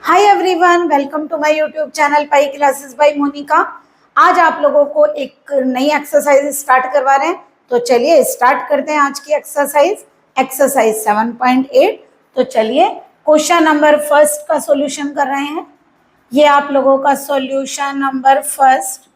Hi everyone, welcome to my YouTube channel pi classes by Monika. आज आप लोगों को एक नई एक्सरसाइज स्टार्ट करवा रहे हैं, तो चलिए स्टार्ट करते हैं आज की एक्सरसाइज 7.8। तो चलिए क्वेश्चन नंबर फर्स्ट का सॉल्यूशन कर रहे हैं। ये आप लोगों का सॉल्यूशन नंबर फर्स्ट।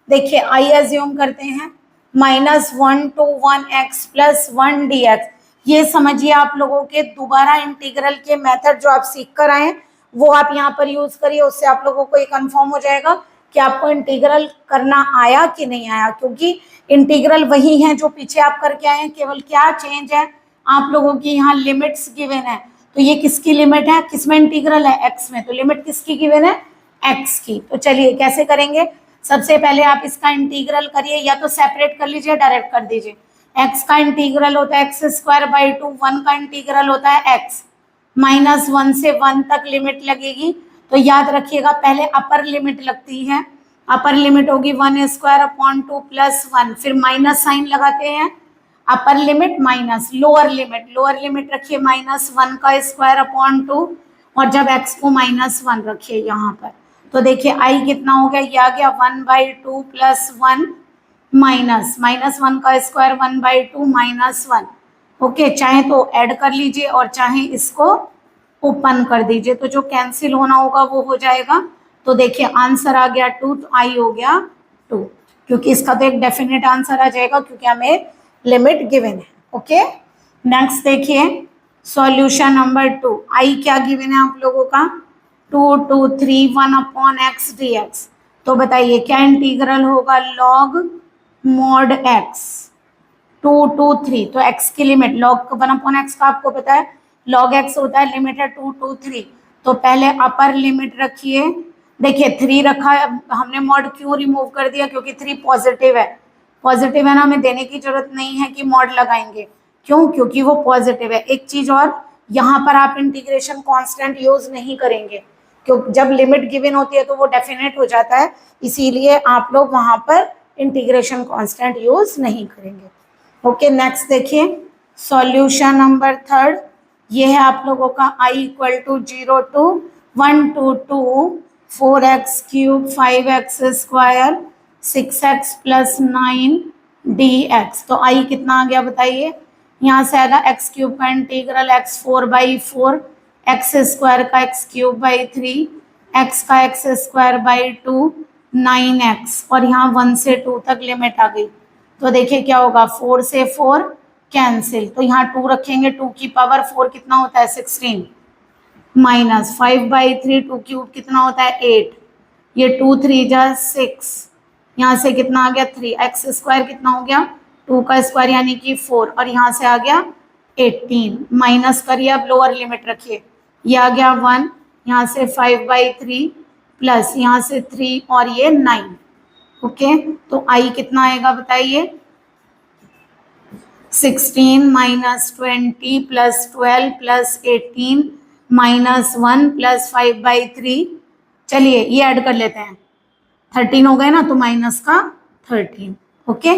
देखिए आई एज्यूम करते हैं -1 to 1x प्लस 1 dx। ये समझिए आप लोगों के दोबारा इंटीग्रल के मेथड जो आप सीख कर आए हैं वो आप यहाँ पर यूज करिए। उससे आप लोगों को ये कंफर्म हो जाएगा कि आपको इंटीग्रल करना आया कि नहीं आया, क्योंकि इंटीग्रल वही है जो पीछे आप करके आए हैं। केवल क्या चेंज है, आप लोगों की यहाँ लिमिट्स गिवन है। तो ये किसकी लिमिट है, किसमें इंटीग्रल है, एक्स में। तो लिमिट किसकी गिवन है, एक्स की। तो चलिए कैसे करेंगे। सबसे पहले आप इसका इंटीग्रल करिए, या तो सेपरेट कर लीजिए डायरेक्ट कर दीजिए। एक्स का इंटीग्रल होता है x²/2, 1 का इंटीग्रल होता है x। -1 से 1 तक लिमिट लगेगी, तो याद रखिएगा पहले अपर लिमिट लगती है। अपर लिमिट होगी 1²/2 + 1, फिर माइनस साइन लगाते हैं। Upper limit minus lower limit रखिए -1 का स्क्वायर/2, और जब x को -1 रखिए यहाँ पर। तो देखिए आई कितना हो गया, ये आ गया 1/2 + 1 -1 का स्क्वायर 1/2 -1। ओके, चाहे तो ऐड कर लीजिए और चाहे इसको ओपन कर दीजिए, तो जो कैंसिल होना होगा वो हो जाएगा। तो देखिए आंसर आ गया 2, तो आई हो गया 2, क्योंकि इसका तो एक डेफिनेट आंसर आ जाएगा क्योंकि हमें लिमिट गिवन है। ओके, नेक्स्ट देखिए सॉल्यूशन नंबर 2। आई क्या गिवन है आप लोगों का, 2 2 3 1/x dx। तो बताइए क्या इंटीग्रल होगा, log mod x 2 2 3। तो x की लिमिट log 1/x का आपको पता है log x होता है, लिमिट है 2 2 3। तो पहले अपर लिमिट रखिए। देखिए 3 रखा है, हमने मॉड क्यों रिमूव कर दिया, क्योंकि 3 पॉजिटिव है ना, हमें देने की जरूरत नहीं है कि मॉड लगाएंगे। क्यों, क्योंकि वो पॉजिटिव है। एक चीज और, यहाँ पर आप इंटीग्रेशन कांस्टेंट यूज नहीं करेंगे, क्योंकि जब लिमिट गिवन होती है तो वो डेफिनेट हो जाता है, इसीलिए आप लोग वहां पर इंटीग्रेशन कांस्टेंट यूज नहीं करेंगे। ओके, नेक्स्ट देखिए सॉल्यूशन नंबर 3। ये है आप लोगों का i = 0 to 1 to 2 4x³ 5x² 6x + 9 dx। तो i कितना आ गया बताइए, यहाँ से आएगा x³ का इंटीग्रल x4/4, x² का x³ 3, x का x² 2 9x, और यहाँ 1 से 2 तक लिमिट आ गई। तो देखिए क्या होगा, 4 से 4 कैंसिल, तो यहाँ 2 रखेंगे, 2 की पावर 4 कितना होता है 16, -5/3 2³ कितना होता है 8, ये 2 3 जा 6, यहाँ से कितना आ गया 3, x² कितना हो गया 2 का स्क्वायर यानी कि 4, और यहाँ से आ गया 18, माइनस करिए अब लोअर लिमिट रखिए, ये आ गया 1, यहाँ से 5/3 प्लस यहाँ से 3 और ये 9। ओके, तो आई कितना आएगा बताइए, 16 - 20 + 12 + 18 -1 + 5/3। चलिए ये ऐड कर लेते हैं, 13 हो गए ना, तो माइनस का 13। ओके,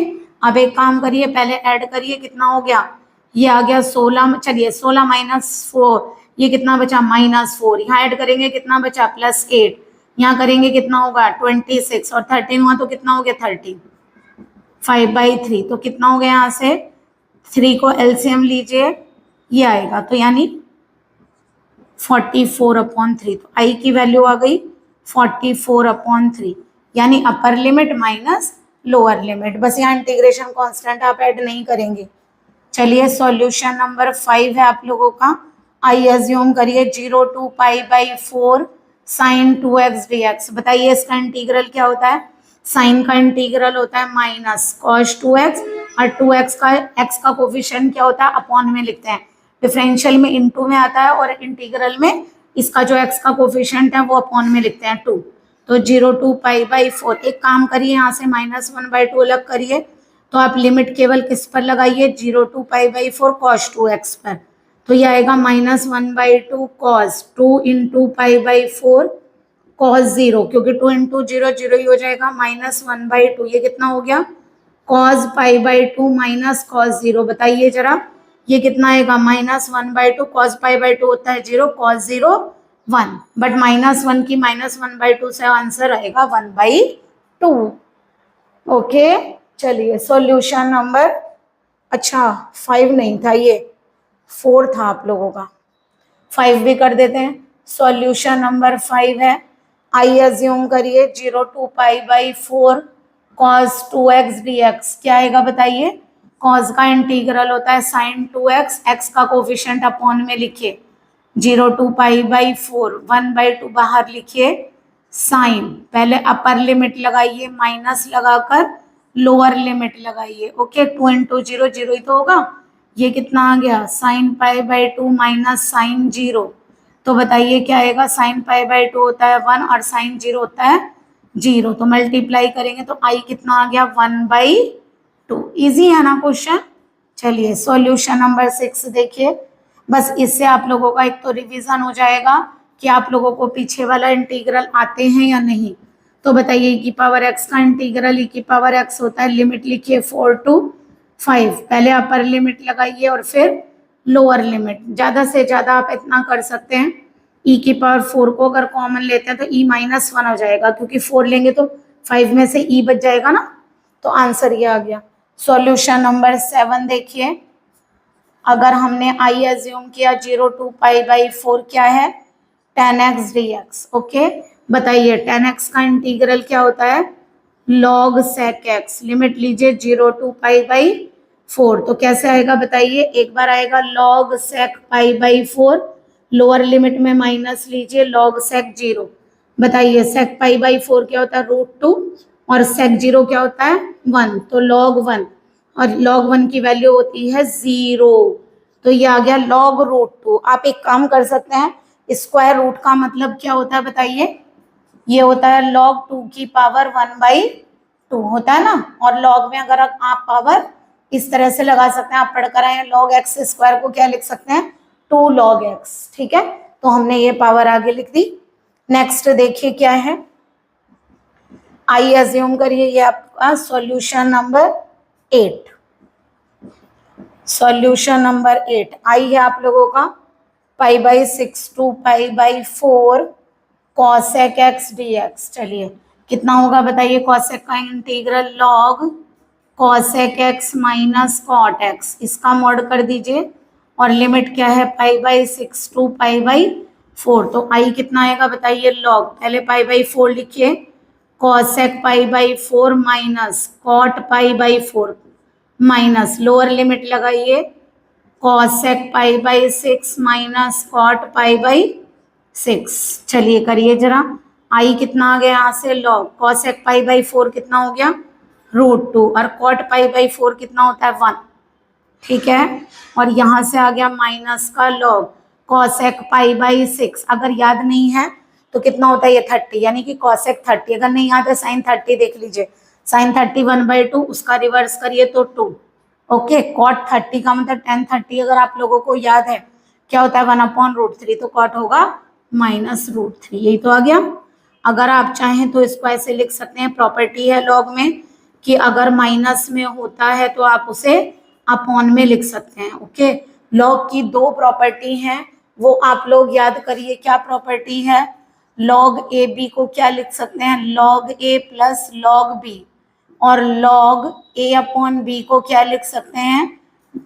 अब एक काम करिए, पहले ऐड करिए, कितना हो गया, ये आ गया 16। चलिए 16 - 4, ये कितना बचा -4, यहाँ ऐड करेंगे कितना बचा +8, यहाँ करेंगे कितना होगा 26, और 13 हुआ तो कितना हो गया 30, 5/3। तो कितना हो गया, यहाँ से 3 को एलसीएम लीजिए, ये आएगा, तो यानी 44/3। तो आई की वैल्यू आ गई 44/3, यानी upper limit minus lower limit. बस यहाँ इंटीग्रेशन कांस्टेंट आप ऐड नहीं करेंगे। चलिए सॉल्यूशन नंबर 5 है आप लोगों का। आई एज्यूम करिए 0 to π/4 sin 2x dx। बताइए इसका इंटीग्रल क्या होता है, साइन का इंटीग्रल होता है -cos 2x, और 2x का x का कोफिशिएंट क्या होता है अपॉन में लिखते हैं, डिफरेंशियल में इनटू में आता है, और इंटीग्रल में इसका जो x का कोफिशिएंट है वो अपॉन में लिखते हैं 2। तो 0 to π/4, एक काम करिए यहाँ से -1/2 अलग करिए, तो आप लिमिट केवल किस पर लगाइए, 0 to π/4 cos 2x पर। तो ये आएगा -1/2 cos 2 × π/4 cos 0, क्योंकि 2 × 0 0 ही हो जाएगा, -1/2, ये कितना हो गया cos π/2 - cos 0। बताइए जरा ये कितना आएगा, -1/2 cos π/2 होता है 0, cos 0 1, बट -1 की -1/2 से आंसर आएगा 1/2। ओके, चलिए सॉल्यूशन नंबर, अच्छा 5 नहीं था, ये 4 था आप लोगों का, 5 भी कर देते हैं। सॉल्यूशन नंबर 5 है, आई अज्यूम करिए 0 to π/4 cos 2x dx। क्या आएगा बताइए? cos का इंटीग्रल होता है sin 2x, x का कोफिशिएंट अपॉन में लिखिए 0 to π/4, 1/2 बाहर लिखिए, साइन पहले अपर लिमिट लगाइए, माइनस लगाकर लोअर लिमिट लगाइए। ओके, 2 into 0 0 ही तो होगा, ये कितना आ गया sin π/2 माइनस साइन 0। तो बताइए क्या आएगा? sin π/2 होता है 1 और sin 0 होता है 0, तो मल्टीप्लाई करेंगे तो आई कितना आ गया 1/2। इजी है ना क्वेश्चन। चलिए सॉल्यूशन नंबर 6 देखिए, बस इससे आप लोगों का एक तो रिवीजन हो जाएगा कि आप लोगों को पीछे वाला इंटीग्रल आते हैं या नहीं। तो बताइए e की पावर x का इंटीग्रल e की पावर x होता है, लिमिट लिखिए 4 to 5, पहले अपर लिमिट लगाइए और फिर लोअर लिमिट। ज़्यादा से ज़्यादा आप इतना कर सकते हैं, e की पावर 4 को अगर कॉमन लेते हैं तो e -1 हो जाएगा, क्योंकि 4 लेंगे तो 5 में से e बच जाएगा ना, तो आंसर ये आ गया। सॉल्यूशन नंबर 7 देखिए, अगर हमने आई एज्यूम किया 0 to π/4 क्या है? tan x dx। ओके, बताइए tan x का इंटीग्रल क्या होता है? log sec x। लिमिट लीजिए 0 to π/4, तो कैसे आएगा बताइए? एक बार आएगा log sec π/4, लोअर लिमिट में माइनस लीजिए log sec 0। बताइए sec π/4 क्या होता है? √2, और sec 0 क्या होता है? 1, तो log 1, और log 1 की वैल्यू होती है 0, तो ये आ गया log √2। आप एक काम कर सकते हैं, स्क्वायर रूट का मतलब क्या होता है बताइए? ये होता है log 2 की पावर 1/2 होता है ना, और log में अगर आप पावर इस तरह से लगा सकते हैं, आप पढ़कर आए log x स्क्वायर को क्या लिख सकते हैं? 2 log x। ठीक है, तो हमने ये पावर आगे लिख दी। नेक्स्ट देखिए क्या है, आई अज्यूम करिए ये आपका सॉल्यूशन नंबर 8। सॉल्यूशन नंबर 8 आई है आप लोगों का π/6 to π/4 cosec x dx। चलिए कितना होगा बताइए? cosec का integral log cosec x minus cot x, इसका मॉड कर दीजिए, और लिमिट क्या है? π/6 to π/4, तो आई कितना आएगा बताइए? log, पहले π/4 लिखिए, cosec π/4 minus cot π/4, minus lower limit लगाइए cosec π/6 माइनस cot π/6। चलिए करिए जरा, आई कितना आ गया यहाँ से? log cosec π/4 कितना हो गया? √2, और cot π/4 कितना होता है? 1। ठीक है, और यहाँ से आ गया माइनस का log cosec π/6, अगर याद नहीं है तो कितना होता है ये? 30, यानी कि cosec 30। अगर नहीं याद है sin 30 देख लीजिए, sin 30 1/2, उसका रिवर्स करिए तो 2। ओके, cot 30 का मतलब tan 30 अगर आप लोगों को याद है क्या होता है? 1/√3, तो cot होगा -√3, यही तो आ गया। अगर आप चाहें तो इसको ऐसे लिख सकते हैं, प्रॉपर्टी है log में कि अगर माइनस में होता है तो आप उसे अपॉन में लिख सकते हैं। ओके, log की 2 प्रॉपर्टी हैं, वो आप लोग याद करिए। क्या प्रॉपर्टी है? log ए बी को क्या लिख सकते हैं? log a plus log b, और log a अपॉन b को क्या लिख सकते हैं?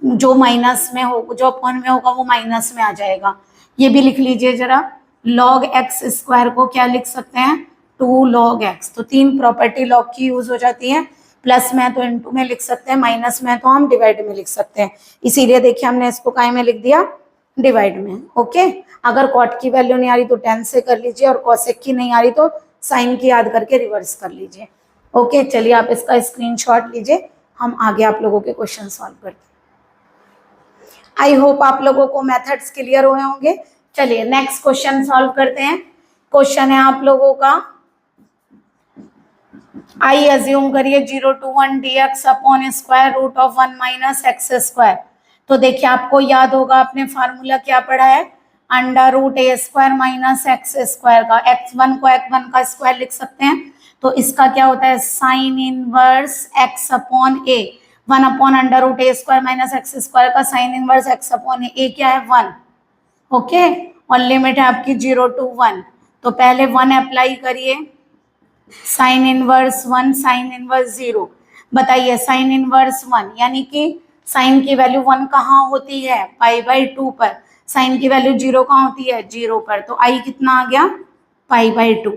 जो माइनस में हो, जो अपॉन में होगा वो माइनस में आ जाएगा। ये भी लिख लीजिए जरा, log x स्क्वायर को क्या लिख सकते हैं? 2 log x। तो 3 प्रॉपर्टी log की यूज हो जाती है, प्लस में तो इनटू में लिख सकते हैं, माइनस में तो हम डिवाइड में लिख सकते हैं। इसीलिए देखिए हमने इसको काय में लिख दिया? डिवाइड में। ओके, अगर कॉट की वैल्यू नहीं आ रही तो 10 से कर लीजिए, और कॉसेक की नहीं आ रही तो साइन की याद करके रिवर्स कर लीजिए। ओके, चलिए आप इसका स्क्रीनशॉट लीजिए, हम आगे आप लोगों के क्वेश्चन सॉल्व करते हैं। आई होप आप लोगों को मेथड्स क्लियर हुए होंगे। चलिए नेक्स्ट क्वेश्चन सॉल्व करते हैं। क्वेश्चन है आप लोगों का, आई अज्यूम करिए 0 to 1 dx upon square root of 1 minus x square. तो देखिए आपको याद होगा, आपने फार्मूला क्या पढ़ा है? √a² माइनस एक्स स्क्वायर का, x1 को x1 का स्क्वायर लिख सकते हैं, तो इसका क्या होता है? Sine inverse x upon a, 1 upon √a² minus x square का sine inverse x upon a क्या है? 1। ओके, और लिमिट है आपकी 0 to 1, तो पहले 1 अप्लाई करिए, साइन इनवर्स 1 साइन इनवर्स 0। बताइए साइन इनवर्स 1 यानी कि साइन की वैल्यू 1 कहाँ होती है, π/2 पर। साइन की वैल्यू 0 कहाँ होती है, 0 पर, तो आई कितना आ गया, π/2।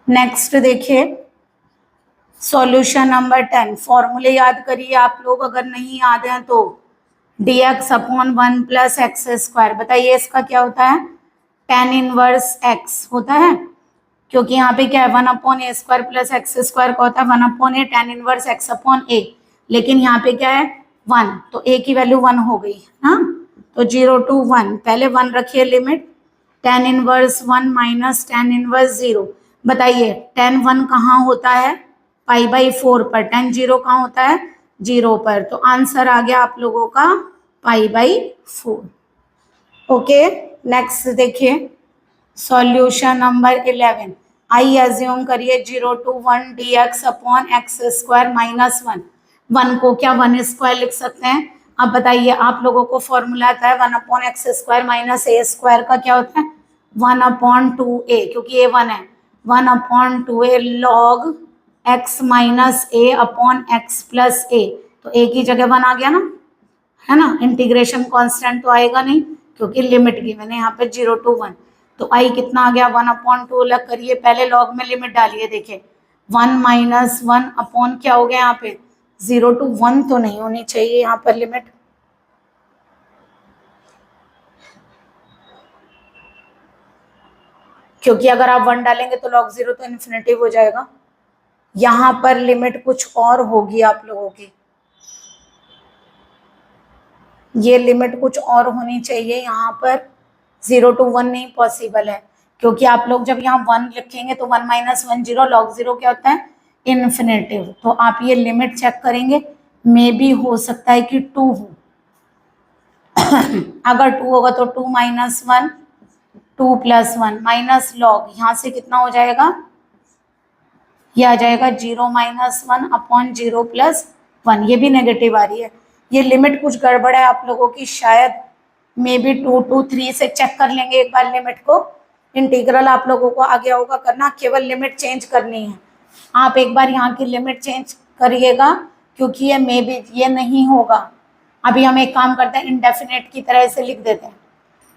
नेक्स्ट देखिए सॉल्यूशन नंबर 10। फॉर्मूले याद करिए आप लोग, अगर नहीं याद है तो dx upon 1 plus x square. बताइए इसका क्या होता है, tan इनवर्स x होता है, क्योंकि यहाँ पे क्या है 1 अपॉन ए स्क्वायर प्लस एक्स स्क्वायर का होता है 1 अपॉन ए tan इनवर्स x अपॉन ए, लेकिन यहाँ पे क्या है 1, तो a की वैल्यू 1 हो गई, हाँ, तो 0 to 1, पहले 1 रखिए limit, tan inverse 1 minus tan inverse 0। बताइए tan 1 कहाँ होता है, π/4 पर, tan 0 कहाँ होता है, 0 पर, तो आंसर आ गया आप लोगों का π/4। ओके नेक्स्ट देखिए सॉल्यूशन नंबर 11। आई एज्यूम करिए 0 to 1 dx upon x square minus 1। 1 को क्या 1 स्क्वायर लिख सकते हैं। अब बताइए आप लोगों को फॉर्मूला आता है 1 अपॉन एक्स स्क्वायर माइनस ए स्क्वायर का क्या होता है 1 अपॉन 2a, क्योंकि a 1 है, 1 upon 2a log x minus a upon x plus a, तो a की जगह 1 आ गया ना, है ना। इंटीग्रेशन कांस्टेंट तो आएगा नहीं क्योंकि लिमिट गिवन है यहाँ पे 0 to 1, तो आई कितना आ गया 1 अपॉन 2 अलग करिए, पहले लॉग में लिमिट डालिए, देखिए 1 माइनस 1 अपॉन क्या हो गया यहाँ पे 0 to 1 तो नहीं होनी चाहिए यहाँ पर लिमिट, क्योंकि अगर आप 1 डालेंगे तो log 0 तो इन्फिनिटी हो जाएगा। यहाँ पर लिमिट कुछ और होगी आप लोगों की, ये लिमिट कुछ और होनी चाहिए, यहाँ पर 0 to 1 नहीं पॉसिबल है, क्योंकि आप लोग जब यहाँ 1 लिखेंगे तो 1 माइनस 1 0, log 0 क्या होता है इन्फिनेटिव, तो आप ये लिमिट चेक करेंगे, मे भी हो सकता है कि 2 हो अगर 2 होगा तो 2 माइनस 1 2 प्लस 1 माइनस लॉग, यहाँ से कितना हो जाएगा, ये आ जाएगा 0 माइनस 1 अपॉन 0 प्लस 1, ये भी नेगेटिव आ रही है, ये लिमिट कुछ गड़बड़ है आप लोगों की, शायद मे बी 2 to 3 से चेक कर लेंगे एक बार लिमिट को। इंटीग्रल आप लोगों को आ गया होगा करना, केवल लिमिट चेंज करनी है, आप एक बार यहाँ की लिमिट चेंज करिएगा, क्योंकि ये मे बी ये नहीं होगा। अभी हम एक काम करते हैं इंडेफिनेट की तरह से लिख देते हैं,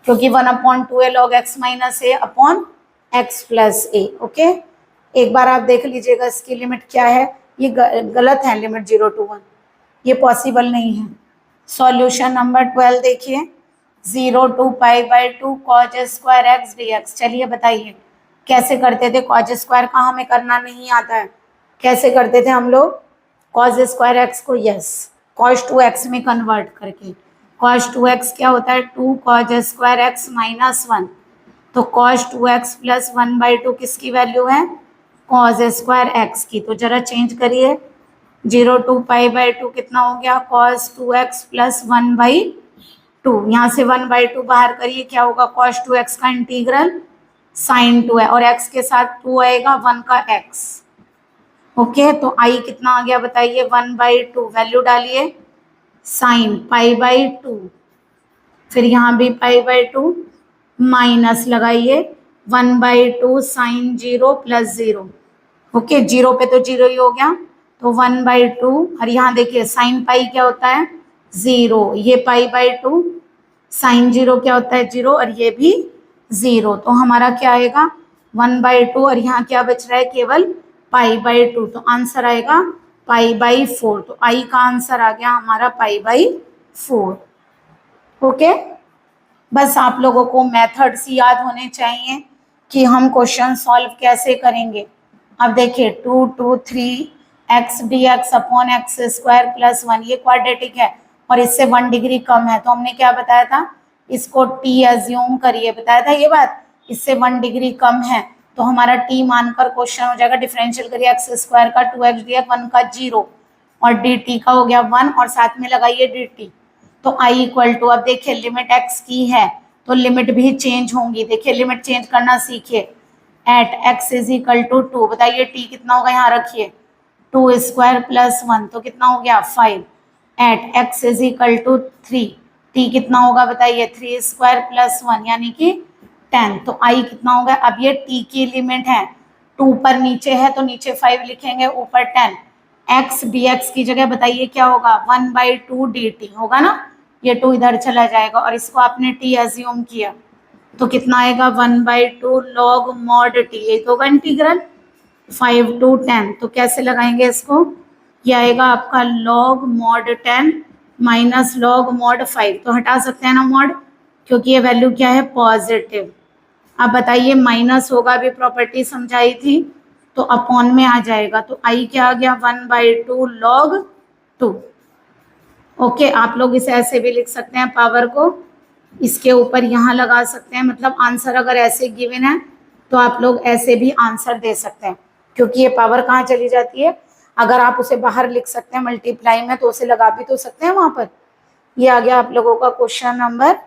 क्योंकि 1 upon 2a log x minus a upon x plus a. Okay एक बार आप देख लीजिएगा इसकी लिमिट क्या है, ये गलत है लिमिट 0 to 1, ये पॉसिबल नहीं है। सॉल्यूशन नंबर 12 देखिए 0 to π/2 cos square x dx। चलिए बताइए कैसे करते थे, cos स्क्वायर का हमें करना नहीं आता है, कैसे करते थे हम लोग cos स्क्वायर एक्स को, यस cos 2x में कन्वर्ट करके। cos 2x क्या होता है 2 cos स्क्वायर एक्स माइनस 1, तो cos 2x प्लस 1/2 किसकी वैल्यू है cos स्क्वायर एक्स की, तो जरा चेंज करिए 0 to π/2 कितना हो गया cos 2x प्लस 1/2, यहाँ से 1/2 बाहर करिए क्या होगा cos 2x का इंटीग्रल sin 2 है, और x के साथ 2 आएगा 1 का x। ओके तो आई कितना आ गया बताइए 1/2, वैल्यू डालिए sin π/2, फिर यहाँ भी π/2 माइनस लगाइए 1/2 sin 0 प्लस 0। ओके 0 पे तो 0 ही हो गया, तो 1/2, और यहाँ देखिए साइन पाई क्या होता है 0, ये π/2 साइन 0 क्या होता है 0, और ये भी 0, तो हमारा क्या आएगा 1/2, और यहाँ क्या बच रहा है केवल π/2, तो आंसर आएगा π/4, तो आई का आंसर आ गया हमारा π/4। ओके बस आप लोगों को मेथड्स याद होने चाहिए कि हम क्वेश्चन सॉल्व कैसे करेंगे। अब देखिए 2 to 3 x dx upon x square plus 1, ये क्वाड्रेटिक है और इससे 1 डिग्री कम है, तो हमने क्या बताया था इसको t एज्यूम करिए, बताया था ये बात, इससे 1 डिग्री कम है तो हमारा t मानकर क्वेश्चन हो जाएगा डिफरेंशियल करिए एक्स स्क्वायर का 2x dx 1 का 0 और dt का हो गया 1 और साथ में लगाइए dt, तो i इक्वल टू, अब देखिए लिमिट x की है तो लिमिट भी चेंज होंगी, देखिए लिमिट चेंज करना सीखिए। At x is equal to 2, बताइए t कितना होगा, यहाँ रखिए 2 स्क्वायर प्लस 1 तो कितना हो गया 5। At x is equal to 3, t कितना होगा बताइए, 3 स्क्वायर प्लस 1 यानी कि 10। तो i कितना होगा, अब ये t की लिमिट है, 2 पर नीचे है तो नीचे 5 लिखेंगे, ऊपर 10। x dx की जगह बताइए क्या होगा, 1/2 dt होगा ना, ये 2 इधर चला जाएगा और इसको आपने t एज्यूम किया तो कितना आएगा, 1/2 log mod t, ये तो होगा इंटीग्रल 5 to 10। तो कैसे लगाएंगे इसको, ये आएगा आपका log mod 10 minus log mod 5, तो हटा सकते हैं ना mod, क्योंकि ये वैल्यू क्या है, पॉजिटिव। अब बताइए माइनस होगा भी, प्रॉपर्टी समझाई थी, तो अपॉन में आ जाएगा, तो आई क्या आ गया, 1/2 log 2। ओके, आप लोग इसे ऐसे भी लिख सकते हैं, पावर को इसके ऊपर यहाँ लगा सकते हैं, मतलब आंसर अगर ऐसे गिवन है तो आप लोग ऐसे भी आंसर दे सकते हैं, क्योंकि ये पावर कहाँ चली जाती है, अगर आप उसे बाहर लिख सकते हैं मल्टीप्लाई में तो उसे लगा भी तो सकते हैं वहां पर। ये आ गया आप लोगों का क्वेश्चन नंबर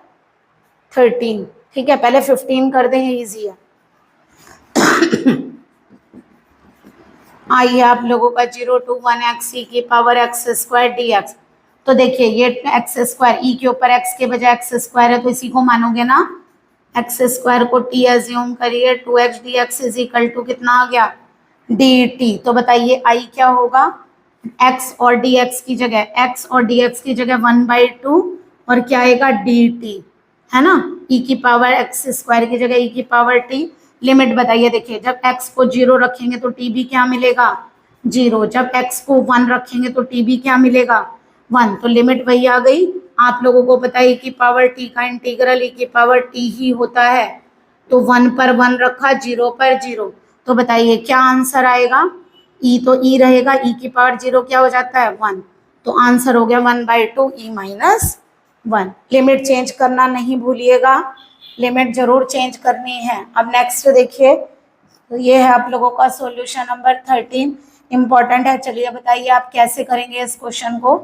13। ठीक है, पहले 15 कर दें, ये इजी है। आइए आप लोगों का 0 to 1 x e की पावर x स्क्वायर dx। तो देखिए ये x स्क्वायर, e के ऊपर x के बजाय x स्क्वायर है तो इसी को मानोगे ना, x स्क्वायर को t एज्यूम करिए, 2x dx is equal to कितना आ गया, dt। तो बताइए i क्या होगा, x और dx की जगह, x और dx की जगह 1/2 और क्या आएगा, dt, है ना, e की पावर x स्क्वायर की जगह e की पावर t। लिमिट बताइए, देखिए जब x को 0 रखेंगे तो t भी क्या मिलेगा, 0, जब x को 1 रखेंगे तो t भी क्या मिलेगा, 1। तो लिमिट वही आ गई। आप लोगों को पता है कि पावर t का इंटीग्रल e की पावर t ही होता है, तो 1 पर 1 रखा, 0 पर 0, तो बताइए क्या आंसर आएगा, e तो e रहेगा, e की पावर 0 क्या हो जाता है, 1, तो आंसर हो गया 1/2 e माइनस 1। लिमिट चेंज करना नहीं भूलिएगा, लिमिट जरूर चेंज करनी है। अब नेक्स्ट देखिए, तो ये है आप लोगों का सॉल्यूशन नंबर 13, इंपॉर्टेंट है। चलिए बताइए आप कैसे करेंगे इस क्वेश्चन को।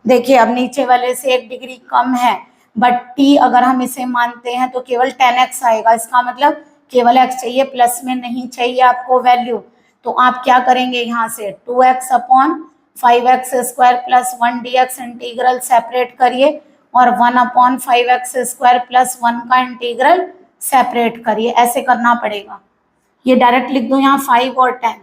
देखिए अब नीचे वाले से 1 डिग्री कम है, बट t अगर हम इसे मानते हैं तो केवल 10x आएगा, इसका मतलब केवल x चाहिए, प्लस में नहीं चाहिए आपको वैल्यू। तो आप क्या करेंगे, यहाँ से 2x upon 5x square plus 1 dx integral separate करिए और 1 अपॉन 5x स्क्वायर प्लस 1 का इंटीग्रल सेपरेट करिए, ऐसे करना पड़ेगा। ये डायरेक्ट लिख दो यहाँ 5 और 10,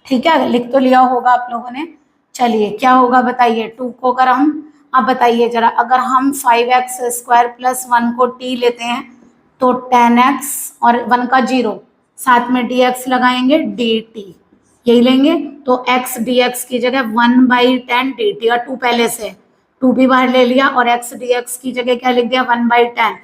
ठीक है, लिख तो लिया होगा आप लोगों ने। चलिए क्या होगा बताइए, 2 को अगर हम, अब बताइए जरा, अगर हम 5x स्क्वायर प्लस 1 को t लेते हैं तो 10x और 1 का 0, साथ में dx लगाएंगे dt, यही लेंगे, तो x dx की जगह 1/10 dt, और 2 पहले से, 2 भी बाहर ले लिया और x dx की जगह क्या लिख दिया, 1/10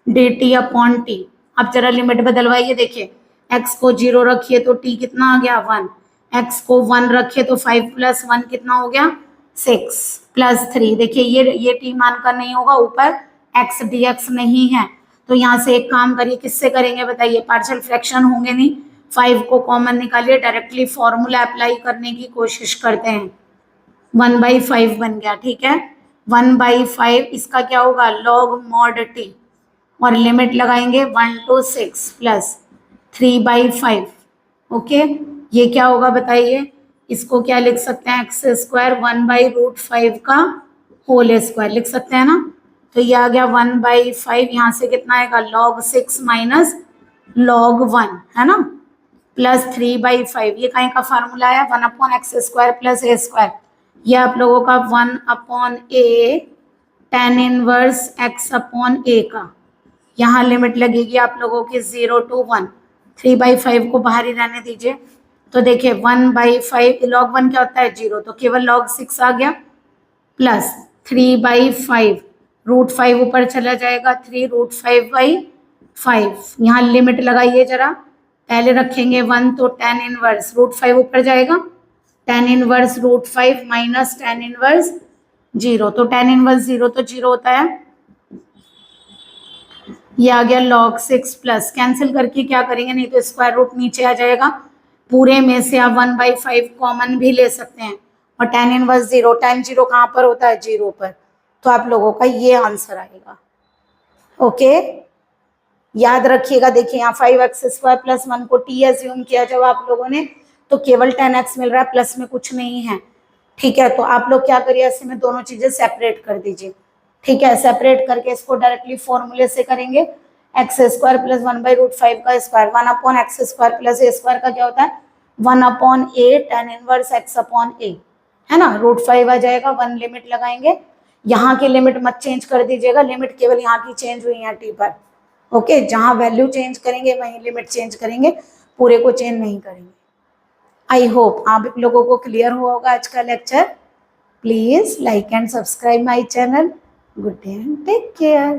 dt अपॉन t। अब जरा लिमिट बदलवाइए, देखिए x को 0 रखिए तो t कितना आ गया, 1, x को 1 रखिए तो 5 प्लस 1 कितना हो गया, 6 प्लस 3। देखिए ये t मानकर नहीं होगा, ऊपर x dx नहीं है, तो यहाँ से एक काम करिए, किससे करेंगे बताइए, पार्शियल फ्रैक्शन होंगे नहीं, 5 को कॉमन निकालिए, डायरेक्टली फॉर्मूला अप्लाई करने की कोशिश करते हैं, 1/5 बन गया, ठीक है, 1/5 इसका क्या होगा, log mod t, और लिमिट लगाएंगे 1 to 6 प्लस 3/5। ओके, ये क्या होगा बताइए, इसको क्या लिख सकते हैं, एक्स स्क्वायर 1/√5 का होल स्क्वायर लिख सकते हैं ना, तो ये आ गया 1/5, यहाँ से कितना आएगा, log 6 माइनस log 1, है ना, प्लस 3/5, ये कहीं का फार्मूला है, 1 अपॉन एक्स स्क्वायर प्लस ए स्क्वायर, ये आप लोगों का 1 upon A tan inverse x upon a का, यहाँ लिमिट लगेगी आप लोगों की 0 to 1, 3/5 को बाहर ही रहने दीजिए। तो देखिए 1/5, log 1 क्या होता है, 0, तो केवल log 6 आ गया, प्लस 3/5, √5 ऊपर चला जाएगा, 3√5/5, यहाँ लिमिट लगाइए जरा, पहले रखेंगे 1 तो tan इनवर्स √5 ऊपर जाएगा, tan inverse √5 minus tan inverse 0, तो tan इनवर्स 0 तो 0 होता है, ये आ गया log 6 प्लस, कैंसिल करके क्या करेंगे, नहीं तो स्क्वायर रूट नीचे आ जाएगा, पूरे में से आप 1/5 कॉमन भी ले सकते हैं, और tan इनवर्स 0, tan 0 कहाँ पर होता है, 0 पर, तो आप लोगों का ये आंसर आएगा। ओके, याद रखिएगा, देखिए यहाँ 5x स्क्वायर प्लस 1 को t एज्यूम किया जब आप लोगों ने, तो केवल 10x मिल रहा है, प्लस में कुछ नहीं है, ठीक है, तो आप लोग क्या करिए, ऐसे में दोनों चीजें सेपरेट कर दीजिए, ठीक है, सेपरेट करके इसको डायरेक्टली फॉर्मूले से करेंगे। एक्स स्क्वायर प्लस 1/√5 का स्क्वायर, 1/x² प्लस ए स्क्वायर का क्या होता है 1/a tan इनवर्स x/a, है ना। √5 आ जाएगा, 1 लिमिट लगाएंगे। यहाँ की लिमिट मत चेंज कर दीजिएगा, लिमिट केवल यहाँ की चेंज हुई है t पर। ओके, जहाँ वैल्यू चेंज करेंगे वहीं लिमिट चेंज करेंगे, पूरे को चेंज नहीं करेंगे। आई होप आप लोगों को क्लियर हुआ होगा आज का lecture. Please like and subscribe my channel. Good day and take care.